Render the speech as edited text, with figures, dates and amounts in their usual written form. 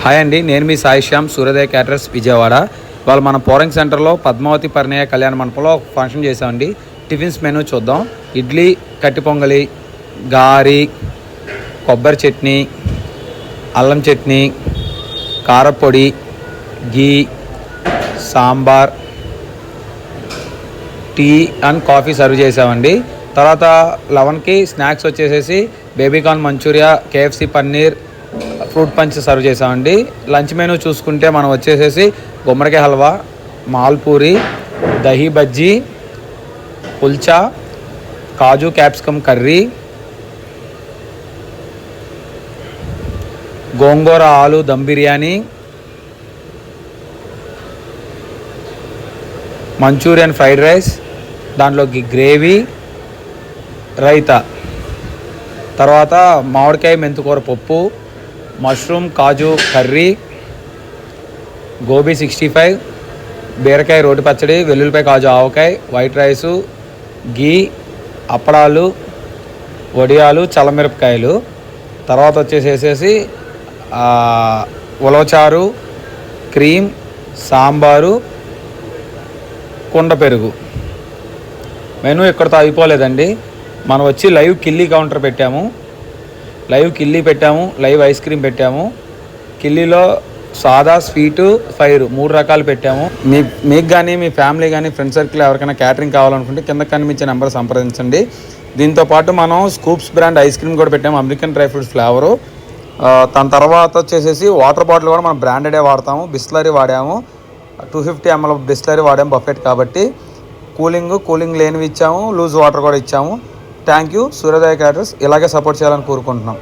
Hi అండి, నేను మీ సాయి శ్యామ్, సూర్యోదయ క్యాటరర్స్, విజయవాడ. వాళ్ళు మన పోరింగ్ సెంటర్లో పద్మావతి పరిణయ కళ్యాణ మండపంలో ఫంక్షన్ చేసామండి. టిఫిన్స్ మెనూ చూద్దాం. ఇడ్లీ, కట్టి పొంగలి, గారి, కొబ్బరి చట్నీ, అల్లం చట్నీ, కారపొడి, ghee, sambar, tea and coffee serve చేసామండి. తర్వాత 11కి స్నాక్స్ వచ్చేసేసి baby corn Manchuria, KFC paneer, fruit punch serve చేసామండి. లంచ్ మెనూ చూసుకుంటే మనం వచ్చేసేసి గుమ్మడికాయ halwa, malpuri, dahi bajji, kulcha, kaju capsicum curry, gongura aloo dum biryani, Manchurian fried rice, దాంట్లోకి గ్రేవీ, రైతా, తర్వాత మామిడికాయ మెంతికూర పప్పు, మష్రూమ్ కాజు కర్రీ, గోబీ 65, బీరకాయ రోటి పచ్చడి, వెల్లుల్లిపాయ కాజు ఆవకాయ, వైట్ రైసు, గీ, అప్పడాలు, వడియాలు, చల్లమిరపకాయలు, తర్వాత వచ్చేసేసి ఉలవచారు, క్రీమ్, సాంబారు, కుండ పెరుగు. మెనూ ఇక్కడితో అయిపోలేదండి. మనం వచ్చి లైవ్ కిల్లీ కౌంటర్ పెట్టాము, లైవ్ ఐస్ క్రీమ్ పెట్టాము. కిల్లీలో సాదా, స్వీటు, ఫైర్ 3 రకాలు పెట్టాము. మీకు కానీ మీ ఫ్యామిలీ కానీ ఫ్రెండ్ సర్కిల్ ఎవరికైనా క్యాటరింగ్ కావాలనుకుంటే కింద కనిపించే నెంబర్ సంప్రదించండి. దీంతోపాటు మనం స్కూప్స్ బ్రాండ్ ఐస్ క్రీమ్ కూడా పెట్టాము, అమెరికన్ డ్రై ఫ్రూట్స్ ఫ్లేవరు. దాని తర్వాత వచ్చేసేసి వాటర్ బాటిల్ కూడా మనం బ్రాండెడే వాడతాము. బిస్లరీ వాడాము, 250 ml బిస్లరీ వాడాము బఫెట్ కాబట్టి. కూలింగ్ లేనివి ఇచ్చాము, లూజ్ వాటర్ కూడా ఇచ్చాము. Thank you. సూర్యోదయ క్యాటరర్స్ ఇలాగే సపోర్ట్ చేయాలని కోరుకుంటున్నాం.